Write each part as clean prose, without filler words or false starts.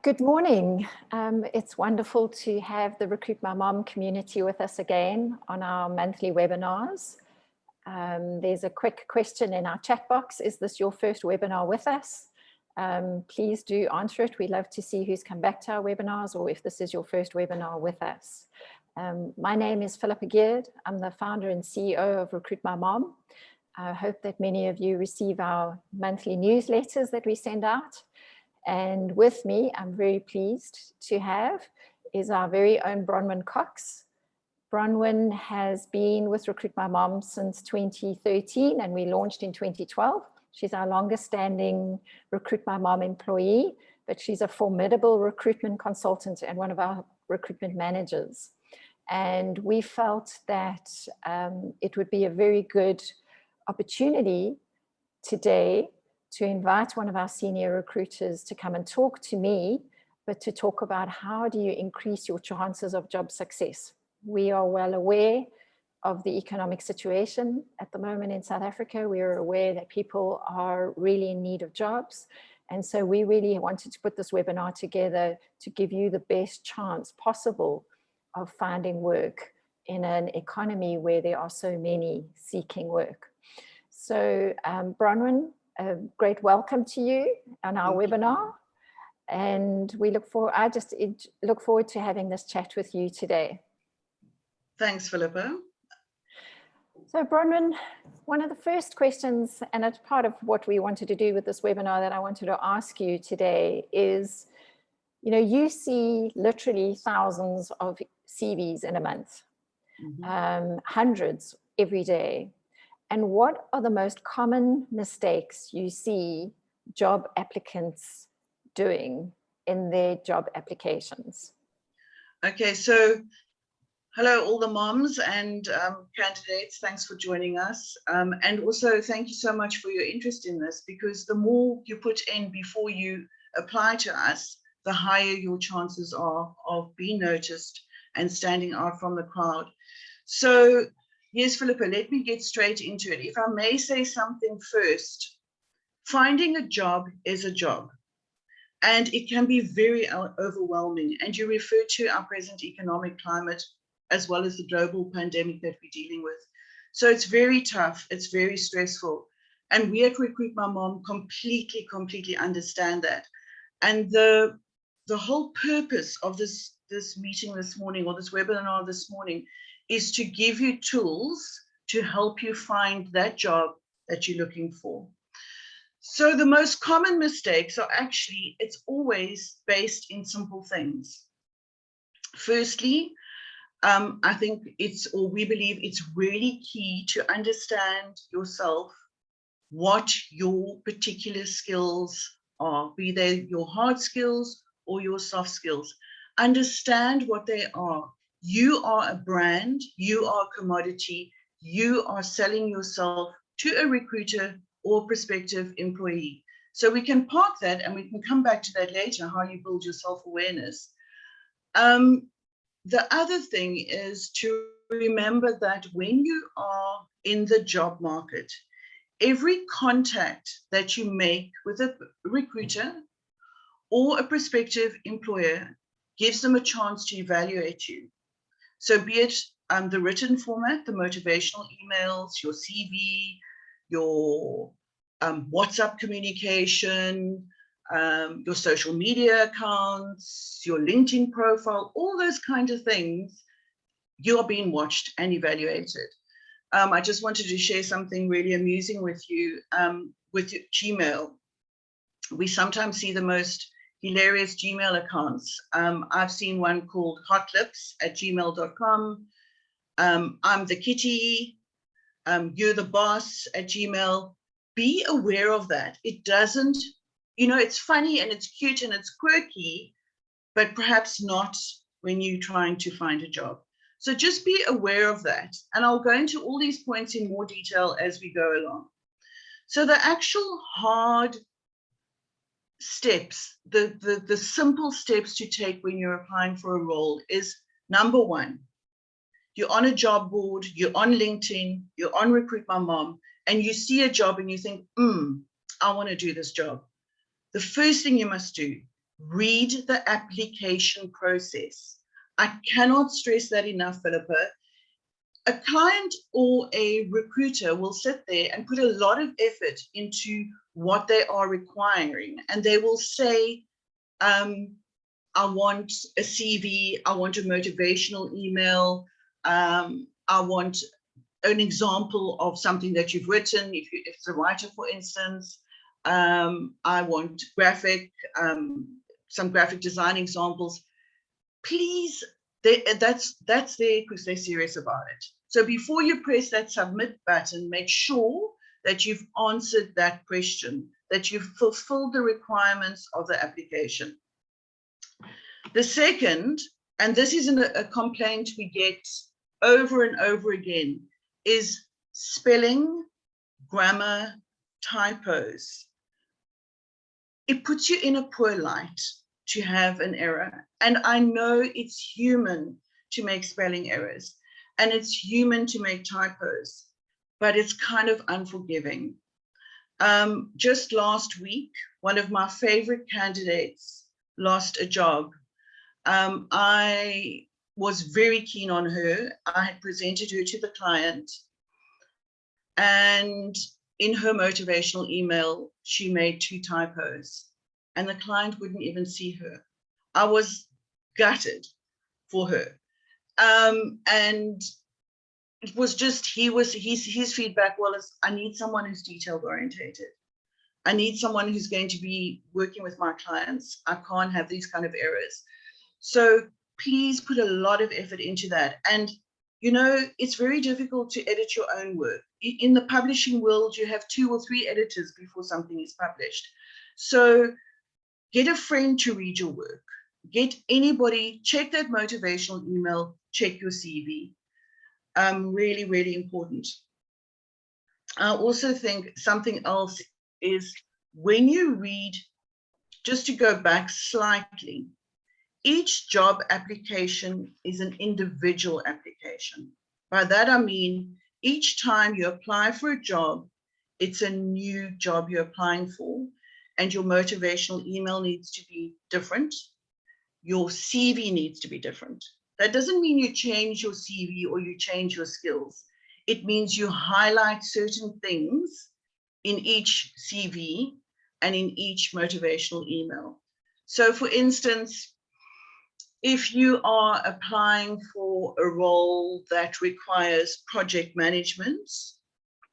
Good morning. It's wonderful to have the Recruit My Mom community with us again on our monthly webinars. There's a quick question in our chat box. Is this your first webinar with us? Please do answer it. We'd love to see who's come back to our webinars or if this is your first webinar with us. My name is Phillipa Geard. I'm the founder and CEO of Recruit My Mom. I hope that many of you receive our monthly newsletters that we send out. And with me, I'm very pleased to have, is our very own Bronwyn Cox. Bronwyn has been with Recruit My Mom since 2013 and we launched in 2012. She's our longest standing Recruit My Mom employee, but she's a formidable recruitment consultant and one of our recruitment managers. And we felt that it would be a very good opportunity today to invite one of our senior recruiters to come and talk to me, but to talk about how do you increase your chances of job success. We are well aware of the economic situation at the moment in South Africa. We are aware that people are really in need of jobs. And so we really wanted to put this webinar together to give you the best chance possible of finding work in an economy where there are so many seeking work. So Bronwyn, a great welcome to you on our webinar, and I just look forward to having this chat with you today. Thanks, Philippa. So Bronwyn, one of the first questions, and it's part of what we wanted to do with this webinar that I wanted to ask you today is, you see literally thousands of CVs in a month, hundreds every day. And what are the most common mistakes you see job applicants doing in their job applications? Okay, so hello all the moms and candidates, thanks for joining us. And also thank you so much for your interest in this, because the more you put in before you apply to us, the higher your chances are of being noticed and standing out from the crowd. So yes, Philippa, let me get straight into it. If I may say something first, finding a job is a job, and it can be very overwhelming. And you refer to our present economic climate as well as the global pandemic that we're dealing with. So it's very tough, it's very stressful. And we at Recruit My Mom completely understand that. And the whole purpose of this meeting this morning, or this webinar this morning, is to give you tools to help you find that job that you're looking for. So the most common mistakes are actually, it's always based in simple things. Firstly, I think we believe it's really key to understand yourself, what your particular skills are, be they your hard skills or your soft skills. Understand what they are. You are a brand, you are a commodity, you are selling yourself to a recruiter or prospective employee. So we can park that and we can come back to that later, how you build your self-awareness. The other thing is to remember that when you are in the job market, every contact that you make with a recruiter or a prospective employer gives them a chance to evaluate you. So be it the written format, the motivational emails, your CV, your WhatsApp communication, your social media accounts, your LinkedIn profile, all those kinds of things, you are being watched and evaluated. I just wanted to share something really amusing with you. With Gmail, we sometimes see the most hilarious Gmail accounts. I've seen one called hotlips@gmail.com. I'm the kitty, you're the boss at Gmail. Be aware of that. It doesn't, it's funny and it's cute and it's quirky, but perhaps not when you're trying to find a job. So just be aware of that. And I'll go into all these points in more detail as we go along. So the actual hard steps, the simple steps to take when you're applying for a role is, number one, you're on a job board, you're on LinkedIn, you're on Recruit My Mom, and you see a job and you think, I want to do this job. The first thing you must do read the application process. I cannot stress that enough, Phillipa. A client or a recruiter will sit there and put a lot of effort into what they are requiring. And they will say, I want a CV, I want a motivational email, I want an example of something that you've written, if it's a writer, for instance. I want some graphic design examples. Please, that's there because they're serious about it. So before you press that submit button, make sure that you've answered that question, that you've fulfilled the requirements of the application. The second, and this is a complaint we get over and over again, is spelling, grammar, typos. It puts you in a poor light to have an error. And I know it's human to make spelling errors, and it's human to make typos, but it's kind of unforgiving. Just last week, one of my favorite candidates lost a job. I was very keen on her. I had presented her to the client, and in her motivational email, she made 2 typos, and the client wouldn't even see her. I was gutted for her. And it was just, his feedback was, I need someone who's detailed orientated. I need someone who's going to be working with my clients. I can't have these kind of errors. So please put a lot of effort into that. And you know, it's very difficult to edit your own work. In the publishing world, you have 2 or 3 editors before something is published. So get a friend to read your work. Get anybody, check that motivational email, check your CV. Really, really important. I also think something else is when you read, just to go back slightly, each job application is an individual application. By that, I mean, each time you apply for a job, it's a new job you're applying for, and your motivational email needs to be different. Your CV needs to be different. That doesn't mean you change your CV or you change your skills. It means you highlight certain things in each CV and in each motivational email. So for instance, if you are applying for a role that requires project management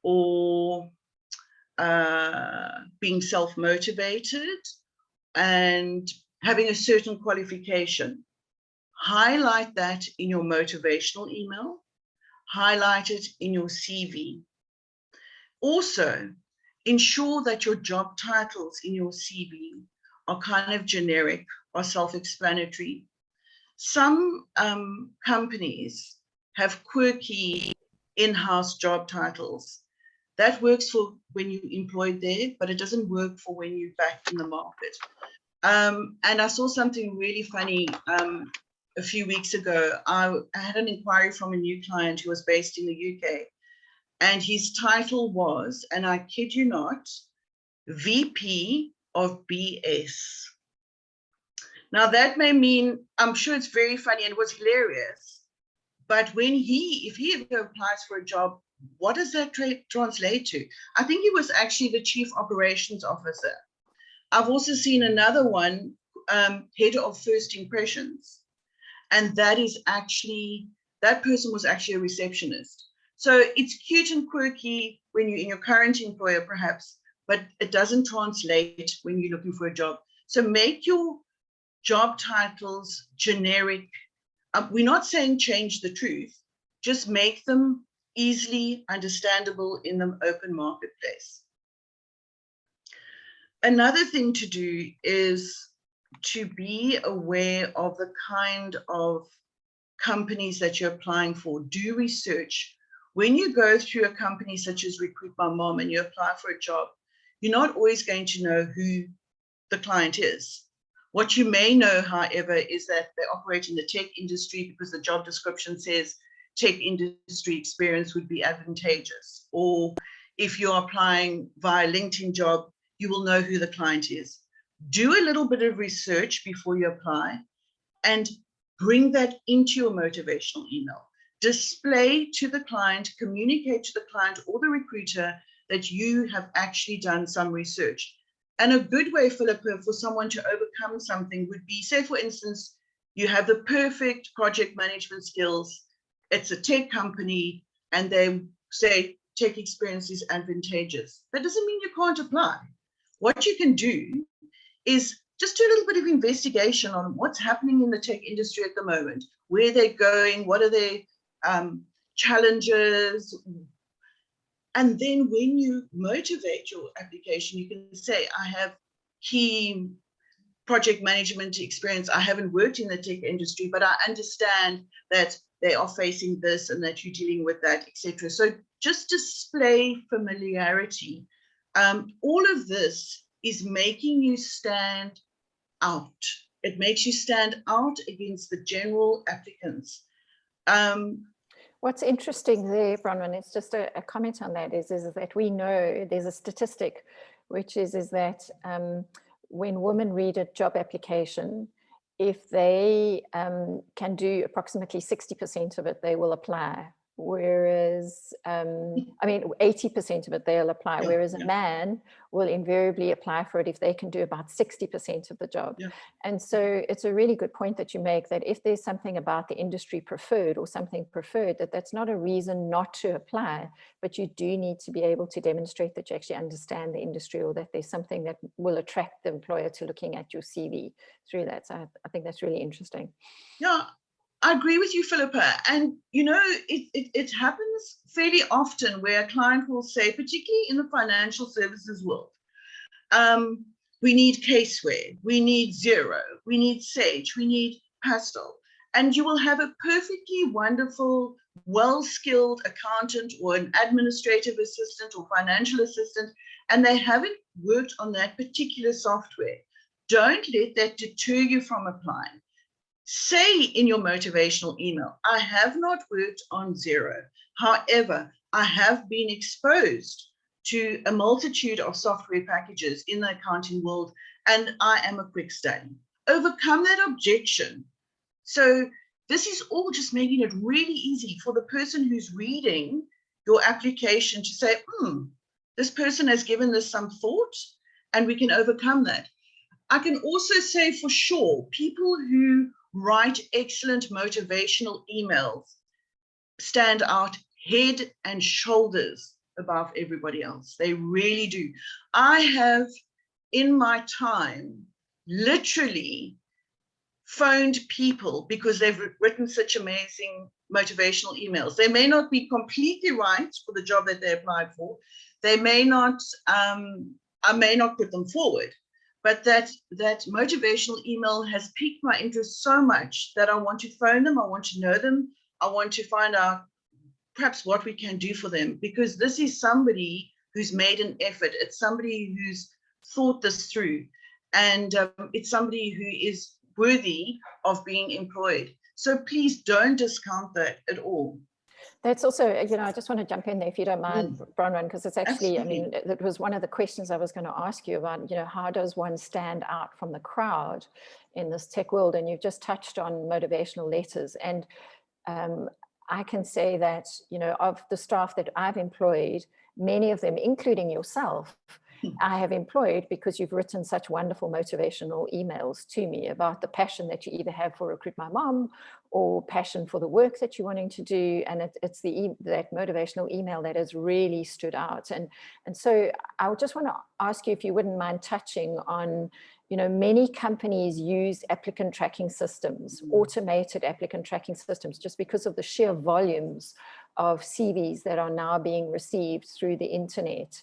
or being self-motivated and having a certain qualification, highlight that in your motivational email, highlight it in your CV. Also, ensure that your job titles in your CV are kind of generic or self-explanatory. Some companies have quirky in-house job titles. That works for when you're employed there, but it doesn't work for when you're back in the market. And I saw something really funny a few weeks ago. I had an inquiry from a new client who was based in the UK, and his title was, and I kid you not, VP of BS. Now that may mean, I'm sure it's very funny and it was hilarious, but when if he ever applies for a job, what does that translate to? I think he was actually the Chief Operations Officer. I've also seen another one, Head of First Impressions, and that person was actually a receptionist. So it's cute and quirky when you're in your current employer perhaps, but it doesn't translate when you're looking for a job. So make your job titles generic. We're not saying change the truth, just make them easily understandable in the open marketplace. Another thing to do is to be aware of the kind of companies that you're applying for. Do research. When you go through a company such as RecruitMyMom and you apply for a job, you're not always going to know who the client is. What you may know, however, is that they operate in the tech industry because the job description says tech industry experience would be advantageous. Or if you're applying via LinkedIn job, you will know who the client is. do a little bit of research before you apply, and bring that into your motivational email. Display to the client, communicate to the client or the recruiter that you have actually done some research. And a good way, Phillipa, for someone to overcome something would be, say, for instance, you have the perfect project management skills. It's a tech company, and they say tech experience is advantageous. That doesn't mean you can't apply. What you can do is just do a little bit of investigation on what's happening in the tech industry at the moment, where they're going, what are their challenges. And then when you motivate your application, you can say, I have key project management experience. I haven't worked in the tech industry, but I understand that they are facing this and that you're dealing with that, etc. So just display familiarity. All of this is making you stand out. It makes you stand out against the general applicants. What's interesting there, Bronwyn, it's just a comment on that, is that we know there's a statistic, which is that when women read a job application, if they can do approximately 60% of it, they will apply. Whereas, 80% of it they'll apply, whereas a man will invariably apply for it if they can do about 60% of the job. Yeah. And so it's a really good point that you make, that if there's something about the industry preferred or something preferred, that's not a reason not to apply, but you do need to be able to demonstrate that you actually understand the industry, or that there's something that will attract the employer to looking at your CV through that. So I think that's really interesting. Yeah. I agree with you, Phillipa. And, you know, it happens fairly often where a client will say, particularly in the financial services world, we need Caseware, we need Xero, we need Sage, we need Pastel. And you will have a perfectly wonderful, well-skilled accountant or an administrative assistant or financial assistant, and they haven't worked on that particular software. Don't let that deter you from applying. Say in your motivational email, I have not worked on Xero. However, I have been exposed to a multitude of software packages in the accounting world, and I am a quick study. Overcome that objection. So this is all just making it really easy for the person who's reading your application to say, this person has given this some thought, and we can overcome that. I can also say for sure, people who write excellent motivational emails stand out head and shoulders above everybody else. They really do. I have, in my time, literally phoned people because they've written such amazing motivational emails. They may not be completely right for the job that they applied for. They may not, I may not put them forward. But that motivational email has piqued my interest so much that I want to phone them, I want to know them, I want to find out perhaps what we can do for them, because this is somebody who's made an effort. It's somebody who's thought this through, and it's somebody who is worthy of being employed. So please don't discount that at all. That's also, I just want to jump in there, if you don't mind, Bronwyn, because it's actually, absolutely. It was one of the questions I was going to ask you about, how does one stand out from the crowd in this tech world? And you've just touched on motivational letters. And I can say that, of the staff that I've employed, many of them, including yourself, I have employed because you've written such wonderful motivational emails to me about the passion that you either have for Recruit My Mom or passion for the work that you're wanting to do. And it's that motivational email that has really stood out. And so I would just want to ask you if you wouldn't mind touching on, many companies use applicant tracking systems, automated applicant tracking systems, just because of the sheer volumes of CVs that are now being received through the internet.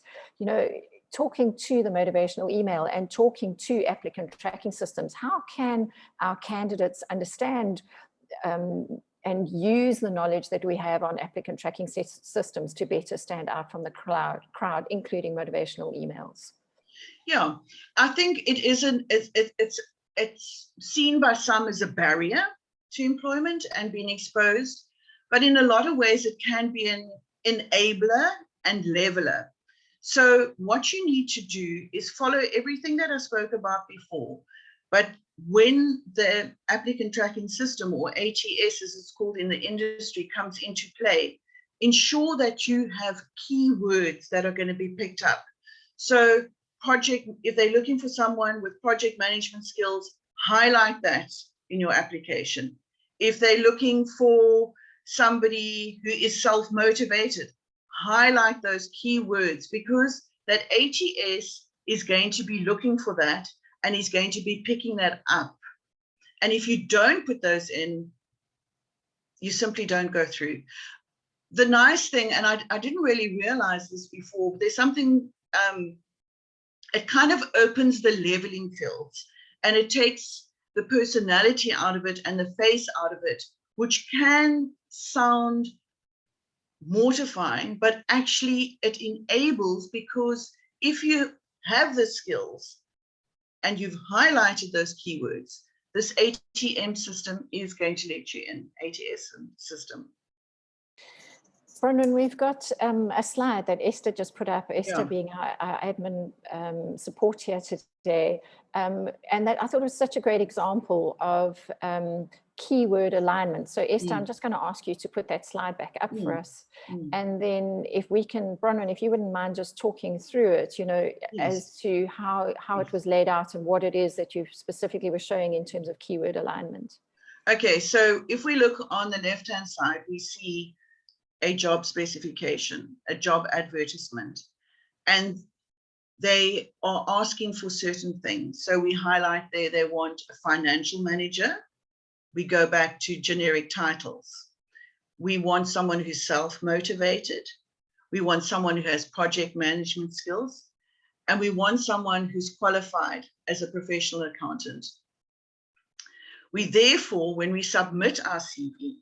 Talking to the motivational email and talking to applicant tracking systems, how can our candidates understand and use the knowledge that we have on applicant tracking systems to better stand out from the crowd, including motivational emails? Yeah, I think it's seen by some as a barrier to employment and being exposed, but in a lot of ways it can be an enabler and leveler. So what you need to do is follow everything that I spoke about before. But when the applicant tracking system, or ATS as it's called in the industry, comes into play, ensure that you have keywords that are going to be picked up. So if they're looking for someone with project management skills, highlight that in your application. If they're looking for somebody who is self-motivated, highlight those keywords, because that ATS is going to be looking for that and is going to be picking that up. And if you don't put those in, you simply don't go through. The nice thing, and I didn't really realize this before, but there's something, it kind of opens the leveling fields, and it takes the personality out of it and the face out of it, which can sound mortifying, but actually it enables, because if you have the skills and you've highlighted those keywords, this ATM system is going to let you in, ATS system. Bronwyn, we've got a slide that Esther just put up, Esther being our admin support here today. And that I thought was such a great example of keyword alignment. So Esther, I'm just going to ask you to put that slide back up for us. And then if we can, Bronwyn, if you wouldn't mind just talking through it, you know, as to how it was laid out and what it is that you specifically were showing in terms of keyword alignment. Okay, so if we look on the left-hand side, we see a job specification, a job advertisement, and they are asking for certain things. So we highlight there, they want a financial manager. We go back to generic titles. We want someone who's self-motivated. We want someone who has project management skills. And we want someone who's qualified as a professional accountant. We therefore, when we submit our CV,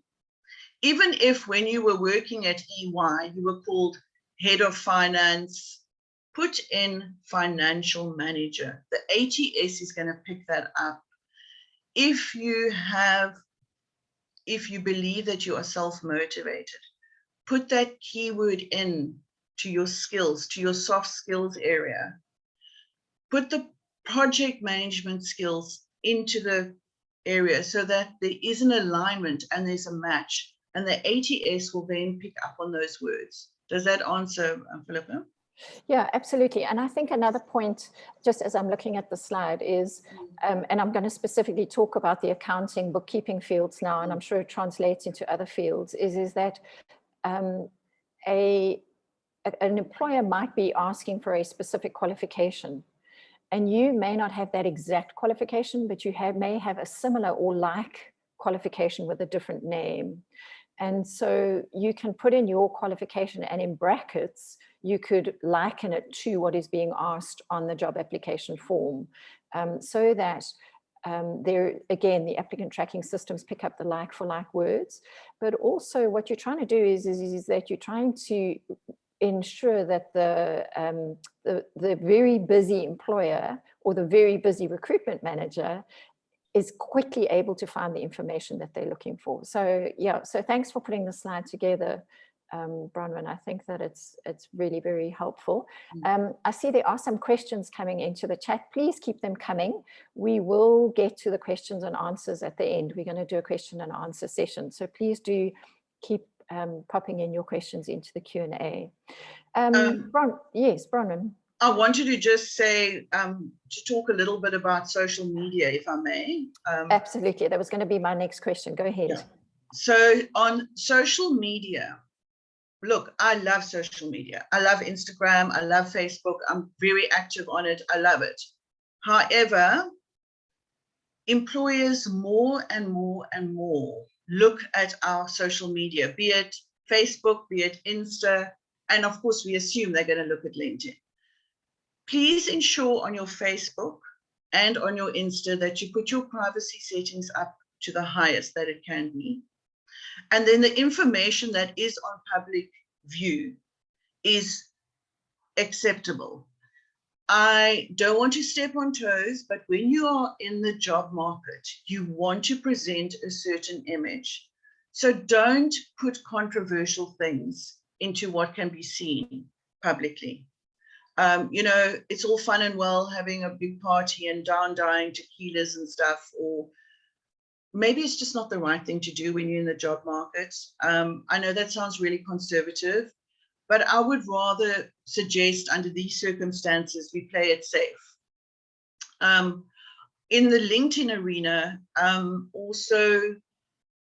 even if when you were working at EY, you were called head of finance, put in financial manager. The ATS is going to pick that up. If you believe that you are self-motivated, put that keyword in to your skills, to your soft skills area. Put the project management skills into the area so that there is an alignment and there's a match. And the ATS will then pick up on those words. Does that answer, Phillipa? Yeah, absolutely. And I think another point, just as I'm looking at the slide, is, and I'm going to specifically talk about the accounting, bookkeeping fields now, and I'm sure it translates into other fields, is that an employer might be asking for a specific qualification. And you may not have that exact qualification, but you may have a similar or like qualification with a different name. And so you can put in your qualification, and in brackets, you could liken it to what is being asked on the job application form, so that there, again, the applicant tracking systems pick up the like for like words. But also what you're trying to do is that you're trying to ensure that the very busy employer or the very busy recruitment manager is quickly able to find the information that they're looking for. So yeah, so thanks for putting the slide together, Bronwyn. I think that it's really very helpful. I see there are some questions coming into the chat. Please keep them coming. We will get to the questions and answers at the end. We're going to do a question and answer session. So please do keep popping in your questions into the Q&A. Yes, Bronwyn. I wanted to just say, to talk a little bit about social media, if I may. Absolutely, that was going to be my next question. Go ahead. Yeah. So on social media, look, I love social media. I love Instagram. I love Facebook. I'm very active on it. I love it. However, employers more and more and more look at our social media, be it Facebook, be it Insta, and of course, we assume they're going to look at LinkedIn. Please ensure on your Facebook and on your Insta that you put your privacy settings up to the highest that it can be. And then the information that is on public view is acceptable. I don't want to step on toes, but when you are in the job market, you want to present a certain image. So don't put controversial things into what can be seen publicly. You know, it's all fun and well having a big party and dying tequilas and stuff, or maybe it's just not the right thing to do when you're in the job market. I know that sounds really conservative, but I would rather suggest under these circumstances, we play it safe. In the LinkedIn arena, also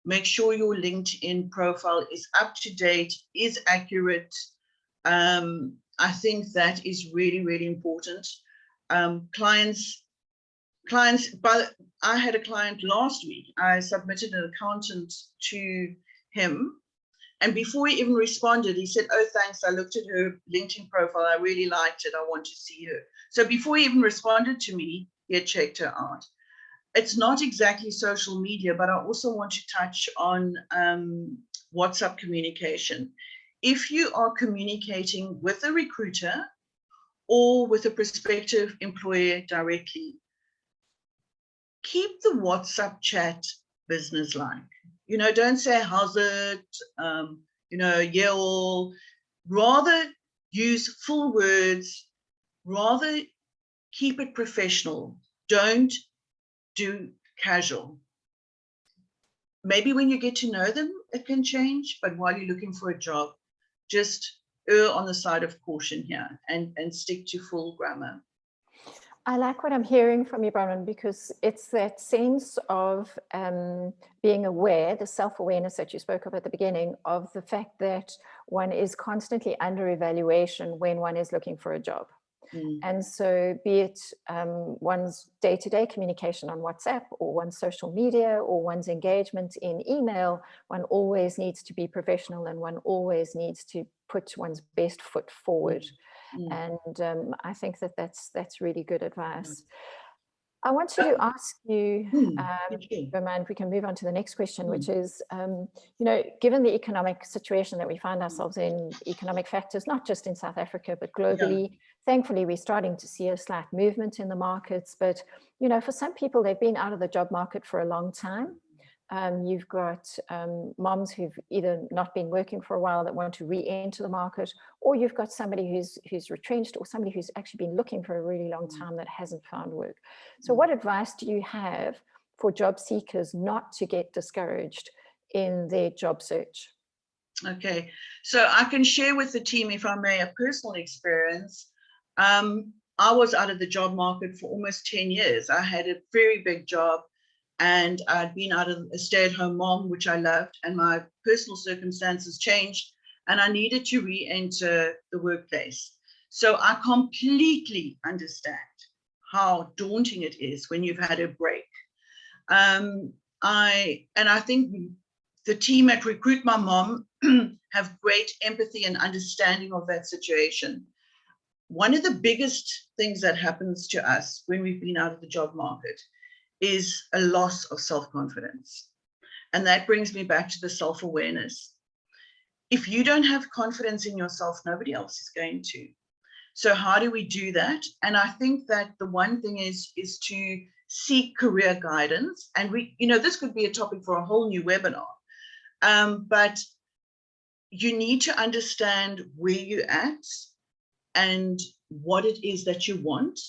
make sure your LinkedIn profile is up to date, is accurate. I think that is really, really important. But I had a client last week. I submitted an accountant to him, and before he even responded, he said, "Oh, thanks. I looked at her LinkedIn profile. I really liked it. I want to see her." So before he even responded to me, he had checked her out. It's not exactly social media, but I also want to touch on WhatsApp communication. If you are communicating with a recruiter or with a prospective employer directly, keep the WhatsApp chat business-like. You know, don't say, "How's it?" You know, "Yeah, all." Rather use full words, rather keep it professional. Don't do casual. Maybe when you get to know them, it can change, but while you're looking for a job, just err on the side of caution here and stick to full grammar. I like what I'm hearing from you, Bronwyn, because it's that sense of being aware, the self-awareness that you spoke of at the beginning, of the fact that one is constantly under evaluation when one is looking for a job. And so be it one's day-to-day communication on WhatsApp or one's social media or one's engagement in email, one always needs to be professional and one always needs to put one's best foot forward. And I think that that's really good advice. I want to ask you, Bronwyn, if we can move on to the next question, which is, you know, given the economic situation that we find ourselves in, economic factors, not just in South Africa, but globally, thankfully, we're starting to see a slight movement in the markets. But, you know, for some people, they've been out of the job market for a long time. You've got moms who've either not been working for a while that want to re-enter the market, or you've got somebody who's retrenched, or somebody who's actually been looking for a really long time that hasn't found work. So what advice do you have for job seekers not to get discouraged in their job search? Okay, so I can share with the team, if I may, a personal experience. I was out of the job market for almost 10 years. I had a very big job, and I'd been out of a stay-at-home mom, which I loved, and my personal circumstances changed, and I needed to re-enter the workplace. So I completely understand how daunting it is when you've had a break. I think the team at RecruitMyMom have great empathy and understanding of that situation. One of the biggest things that happens to us when we've been out of the job market is a loss of self-confidence. And that brings me back to the self-awareness. If you don't have confidence in yourself, nobody else is going to. So how do we do that? And I think that the one thing is to seek career guidance. And this could be a topic for a whole new webinar. But you need to understand where you're at and what it is that you want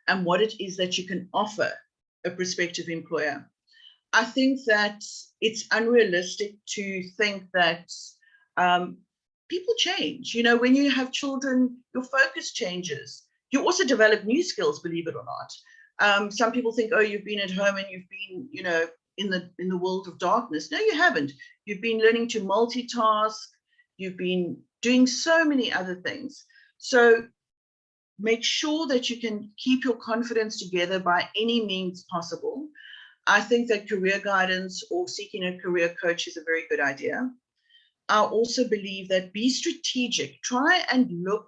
and what it is that you can offer a prospective employer. I think that it's unrealistic to think that people change. You know, when you have children, your focus changes. You also develop new skills, believe it or not. Some people think, oh, you've been at home and you've been, you know, in the world of darkness. No, you haven't. You've been learning to multitask. You've been doing so many other things. So make sure that you can keep your confidence together by any means possible. I think that career guidance or seeking a career coach is a very good idea. I also believe that be strategic. Try and look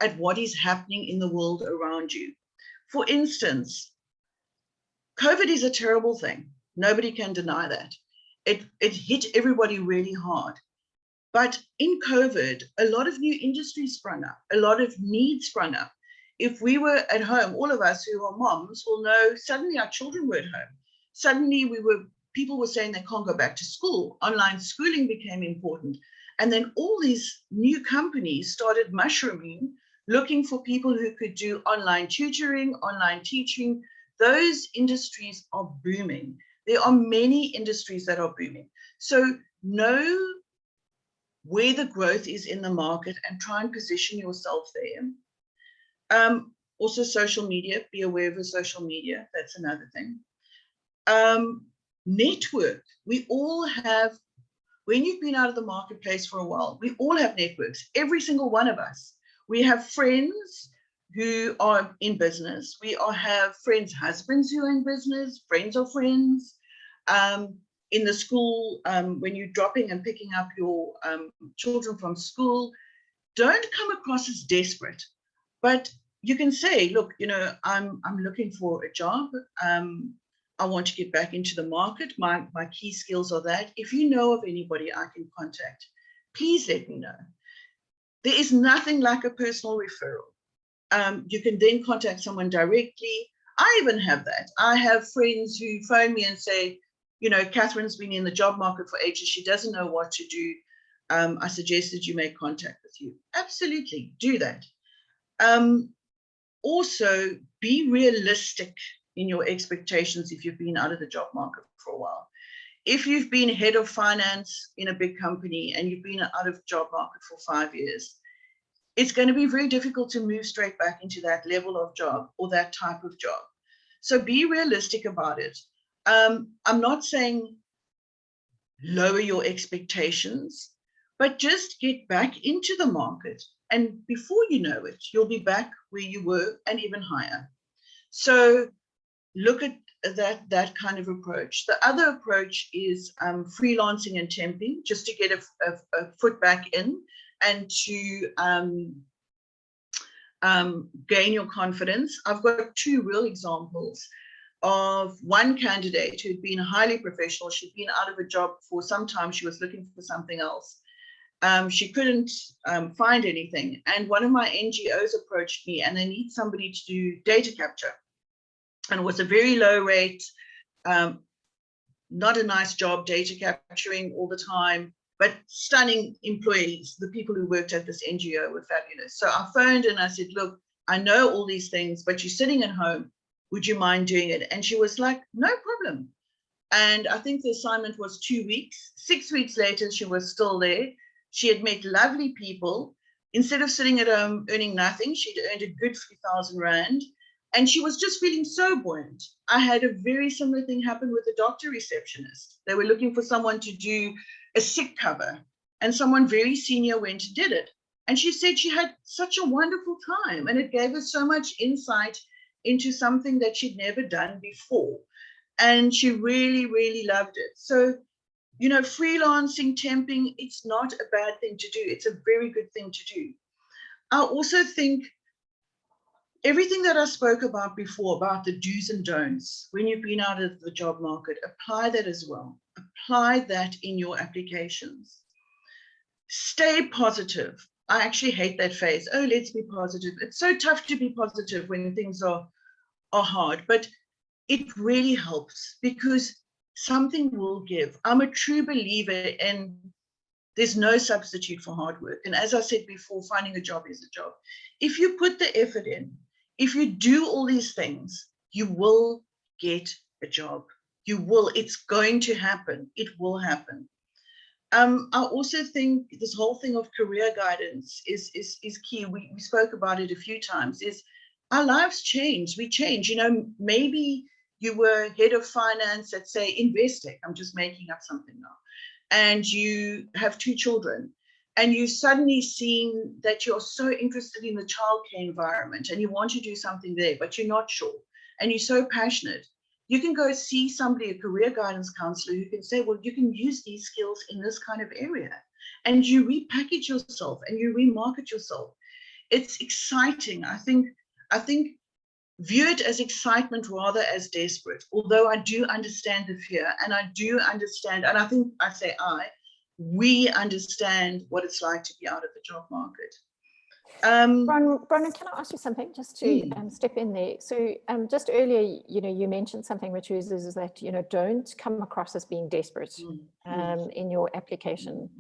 at what is happening in the world around you. For instance, COVID is a terrible thing. Nobody can deny that. It hit everybody really hard. But in COVID, a lot of new industries sprung up, a lot of needs sprung up. If we were at home, all of us who are moms will know suddenly our children were at home. Suddenly people were saying they can't go back to school. Online schooling became important. And then all these new companies started mushrooming, looking for people who could do online tutoring, online teaching. Those industries are booming. There are many industries that are booming. So know where the growth is in the market and try and position yourself there. Also social media, be aware of the social media. That's another thing. Network. We all have, when you've been out of the marketplace for a while, we all have networks, every single one of us. We have friends who are in business. We all have friends' husbands who are in business, friends of friends. In the school, when you're dropping and picking up your children from school, don't come across as desperate, but you can say, look, you know, I'm looking for a job. I want to get back into the market. My key skills are that. If you know of anybody I can contact, please let me know. There is nothing like a personal referral. You can then contact someone directly. I even have that. I have friends who phone me and say, you know, Catherine's been in the job market for ages. She doesn't know what to do. I suggested you make contact with you. Absolutely, do that. Also, be realistic in your expectations if you've been out of the job market for a while. If you've been head of finance in a big company and you've been out of the job market for 5 years, it's going to be very difficult to move straight back into that level of job or that type of job. So be realistic about it. I'm not saying lower your expectations, but just get back into the market. And before you know it, you'll be back where you were and even higher. So look at that kind of approach. The other approach is freelancing and temping, just to get a foot back in and to gain your confidence. I've got 2 real examples of one candidate who'd been highly professional. She'd been out of a job for some time. She was looking for something else. She couldn't find anything. And one of my NGOs approached me, and they need somebody to do data capture. And it was a very low rate, not a nice job, data capturing all the time, but stunning employees. The people who worked at this NGO were fabulous. So I phoned and I said, look, I know all these things, but you're sitting at home. Would you mind doing it? And she was like, no problem. And I think the assignment was 2 weeks. 6 weeks later, she was still there. She had met lovely people. Instead of sitting at home earning nothing, she'd earned a good 3,000 Rand. And she was just feeling so buoyant. I had a very similar thing happen with a doctor receptionist. They were looking for someone to do a sick cover, and someone very senior went and did it. And she said she had such a wonderful time, and it gave her so much insight into something that she'd never done before. And she really, really loved it. So, you know, freelancing, temping, it's not a bad thing to do. It's a very good thing to do. I also think everything that I spoke about before, about the do's and don'ts, when you've been out of the job market, apply that as well. Apply that in your applications. Stay positive. I actually hate that phrase. Oh, let's be positive. It's so tough to be positive when things are hard, but it really helps because something will give. I'm a true believer in there's no substitute for hard work. And as I said before, finding a job is a job. If you put the effort in, if you do all these things, you will get a job. You will. It's going to happen. It will happen. I also think this whole thing of career guidance is key. We spoke about it a few times. Is our lives change. We change. You know, maybe you were head of finance at, say, Investec. I'm just making up something now. And you have 2 children. And you've suddenly seen that you're so interested in the childcare environment and you want to do something there, but you're not sure. And you're so passionate. You can go see somebody, a career guidance counselor, who can say, well, you can use these skills in this kind of area. And you repackage yourself and you remarket yourself. It's exciting. I think view it as excitement rather as desperate, although I do understand the fear, and I do understand, and I think we understand what it's like to be out of the job market. Bronwyn, can I ask you something just to step in there? So just earlier, you know, you mentioned something which is that, you know, don't come across as being desperate in your application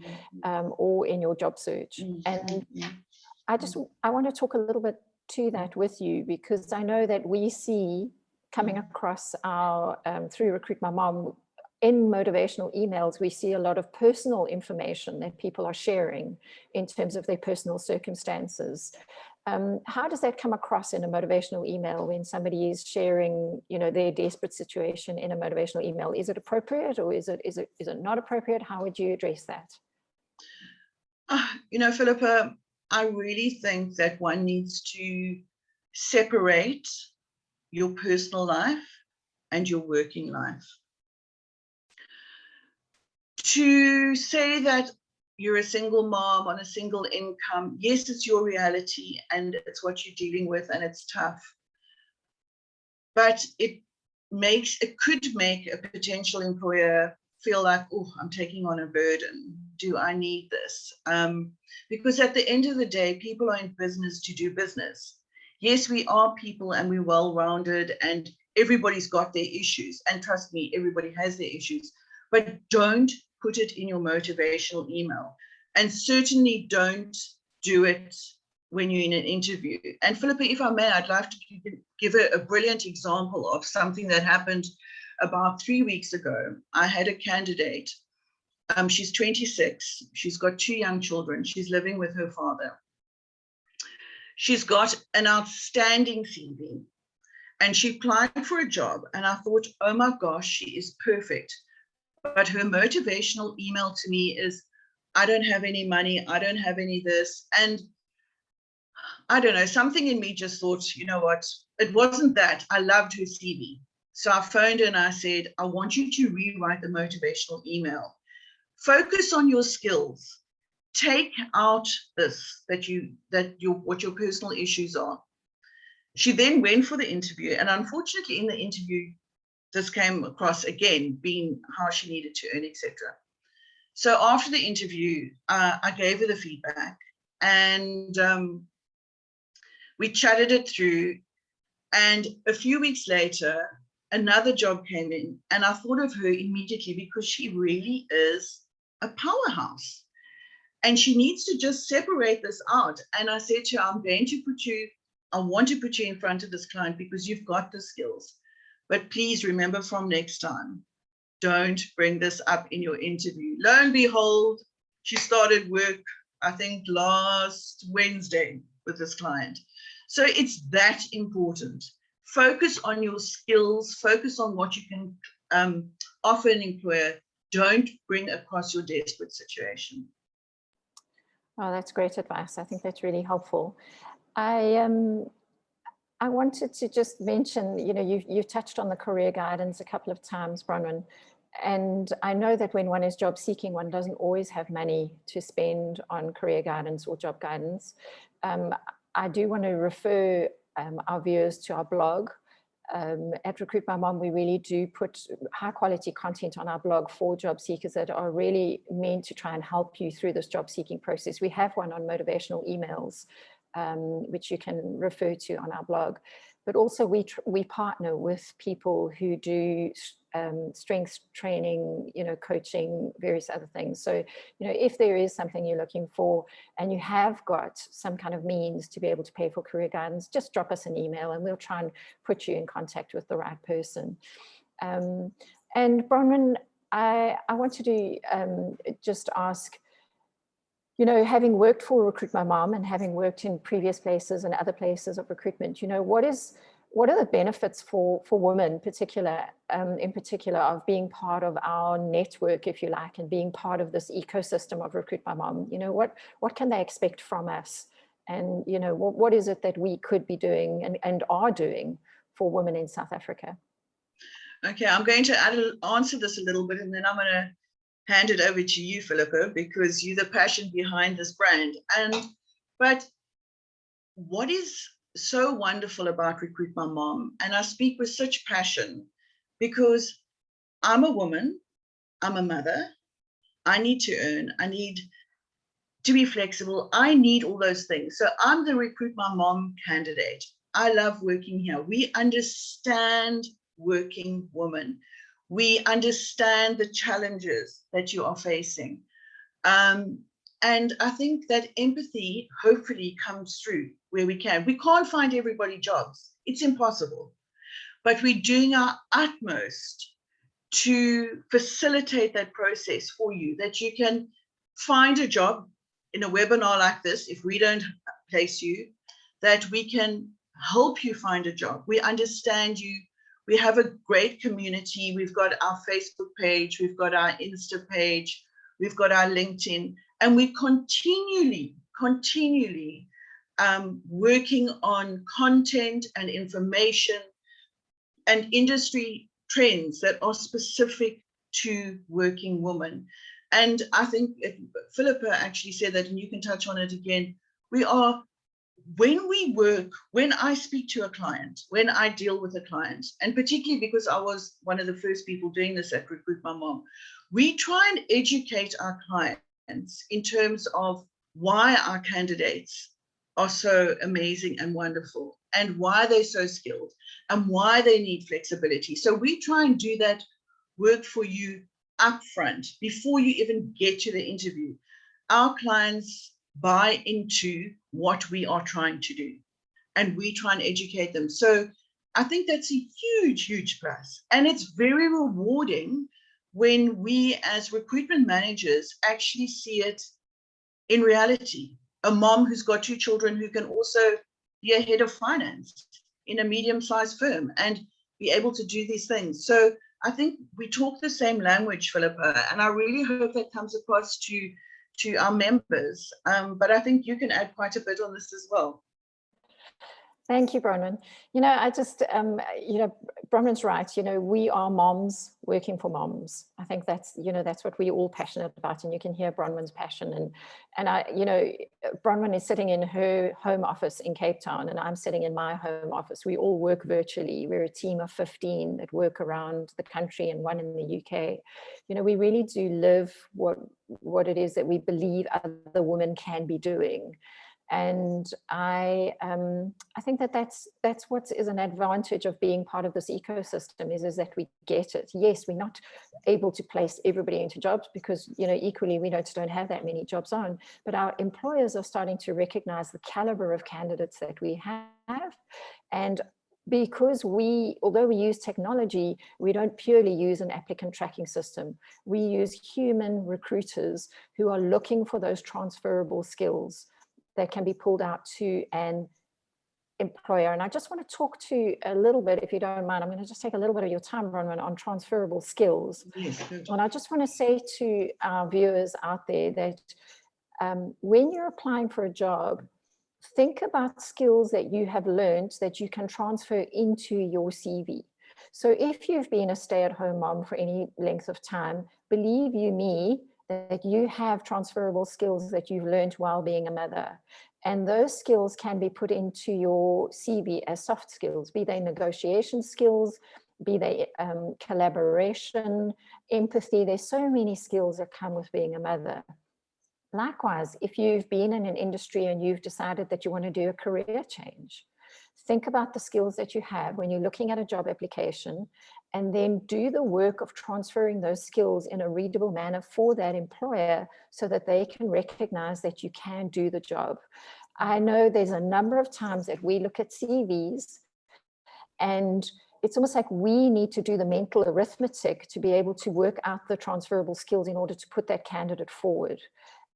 or in your job search. And I want to talk a little bit to that with you, because I know that we see coming across our through Recruit My Mom, in motivational emails, we see a lot of personal information that people are sharing in terms of their personal circumstances. How does that come across in a motivational email when somebody is sharing, you know, their desperate situation in a motivational email? Is it appropriate, or is it not appropriate? How would you address that? You know, Philippa, I really think that one needs to separate your personal life and your working life. To say that you're a single mom on a single income, yes, it's your reality and it's what you're dealing with, and it's tough. But it could make a potential employer feel like, oh, I'm taking on a burden. Do I need this? Because at the end of the day, people are in business to do business. Yes, we are people and we're well-rounded and everybody's got their issues. And trust me, everybody has their issues. But don't put it in your motivational email. And certainly don't do it when you're in an interview. And Philippa, if I may, I'd like to give a brilliant example of something that happened about 3 weeks ago. I had a candidate. She's 26. She's got 2 young children. She's living with her father. She's got an outstanding CV. And she applied for a job. And I thought, oh my gosh, she is perfect. But her motivational email to me is, I don't have any money. I don't have any this. And I don't know, something in me just thought, you know what, it wasn't that. I loved her CV. So I phoned her and I said, I want you to rewrite the motivational email. Focus on your skills. Take out this, what your personal issues are. She then went for the interview, and unfortunately in the interview, this came across again, being how she needed to earn, etc. So after the interview, I gave her the feedback, and we chatted it through. And a few weeks later, another job came in, and I thought of her immediately because she really is a powerhouse. And she needs to just separate this out. And I said to her, I want to put you in front of this client because you've got the skills. But please remember from next time, don't bring this up in your interview. Lo and behold, she started work, I think, last Wednesday with this client. So it's that important. Focus on your skills, focus on what you can offer an employer. Don't bring across your desperate situation. Oh, that's great advice. I think that's really helpful. I wanted to just mention, you know, you've touched on the career guidance a couple of times, Bronwyn, and I know that when one is job seeking, one doesn't always have money to spend on career guidance or job guidance. I do want to refer our viewers to our blog. At Recruit My Mom, we really do put high quality content on our blog for job seekers that are really meant to try and help you through this job seeking process. We have one on motivational emails, which you can refer to on our blog. But also we partner with people who do strength training, you know, coaching, various other things. So, you know, if there is something you're looking for and you have got some kind of means to be able to pay for career guidance, just drop us an email and we'll try and put you in contact with the right person. And Bronwyn, I wanted to just ask, you know, having worked for Recruit My Mom and having worked in previous places and other places of recruitment, you know, what are the benefits for women in particular of being part of our network, if you like, and being part of this ecosystem of Recruit My Mom? You know, what can they expect from us? And, you know, what is it that we could be doing and are doing for women in South Africa? Okay, I'm going to answer this a little bit, and then I'm going to hand it over to you, Philippa, because you're the passion behind this brand. But what is so wonderful about Recruit My Mom, and I speak with such passion, because I'm a woman, I'm a mother, I need to earn, I need to be flexible, I need all those things. So I'm the Recruit My Mom candidate. I love working here. We understand working women. We understand the challenges that you are facing. And I think that empathy hopefully comes through where we can. We can't find everybody jobs. It's impossible. But we're doing our utmost to facilitate that process for you, that you can find a job in a webinar like this. If we don't place you, that we can help you find a job. We understand you. We have a great community. We've got our Facebook page. We've got our Insta page. We've got our LinkedIn. And we continually working on content and information and industry trends that are specific to working women. And I think Phillipa actually said that, and you can touch on it again, when I speak to a client, when I deal with a client, and particularly because I was one of the first people doing this at Recruit My Mom, we try and educate our clients in terms of why our candidates are so amazing and wonderful, and why they're so skilled, and why they need flexibility. So we try and do that work for you upfront before you even get to the interview. Our clients buy into what we are trying to do, and we try and educate them. So I think that's a huge plus. And it's very rewarding when we as recruitment managers actually see it in reality. A mom who's got 2 children who can also be a head of finance in a medium-sized firm and be able to do these things. So I think we talk the same language, Phillipa, and I really hope that comes across to our members. But I think you can add quite a bit on this as well. Thank you, Bronwyn. I just, Bronwyn's right. We are moms working for moms. I think that's what we're all passionate about, and you can hear Bronwyn's passion. And Bronwyn is sitting in her home office in Cape Town, and I'm sitting in my home office. We all work virtually. We're a team of 15 that work around the country and one in the UK. We really do live what it is that we believe other women can be doing. And I think that's what is an advantage of being part of this ecosystem is that we get it. Yes, we're not able to place everybody into jobs because, equally we don't have that many jobs on, but our employers are starting to recognize the caliber of candidates that we have. And because although we use technology, we don't purely use an applicant tracking system. We use human recruiters who are looking for those transferable skills that can be pulled out to an employer. And I just want to talk to a little bit, if you don't mind, I'm going to just take a little bit of your time, Bronwyn, on transferable skills. Yes, good. And I just want to say to our viewers out there that when you're applying for a job, think about skills that you have learned that you can transfer into your CV. So if you've been a stay-at-home mom for any length of time, believe you me, that you have transferable skills that you've learned while being a mother. And those skills can be put into your CV as soft skills, be they negotiation skills, be they collaboration, empathy. There's so many skills that come with being a mother. Likewise, if you've been in an industry and you've decided that you want to do a career change, think about the skills that you have when you're looking at a job application, and then do the work of transferring those skills in a readable manner for that employer so that they can recognize that you can do the job. I know there's a number of times that we look at CVs and it's almost like we need to do the mental arithmetic to be able to work out the transferable skills in order to put that candidate forward.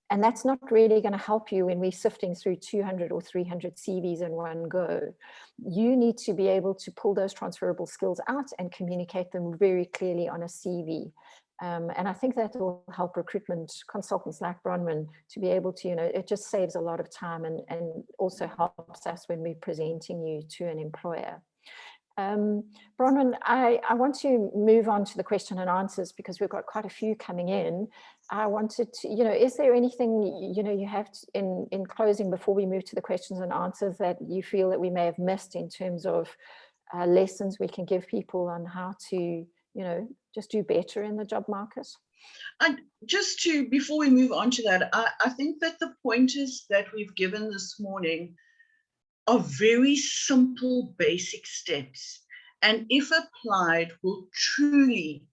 And that's not really going to help you when we're sifting through 200 or 300 CVs in one go. You need to be able to pull those transferable skills out and communicate them very clearly on a CV. And I think that will help recruitment consultants like Bronwyn to be able to, it just saves a lot of time and also helps us when we're presenting you to an employer. Bronwyn, I want to move on to the question and answers because we've got quite a few coming in. I wanted to, is there anything, you have to, in closing before we move to the questions and answers that you feel that we may have missed in terms of lessons we can give people on how to, just do better in the job market? And before we move on to that, I think that the pointers that we've given this morning are very simple, basic steps. And if applied, will truly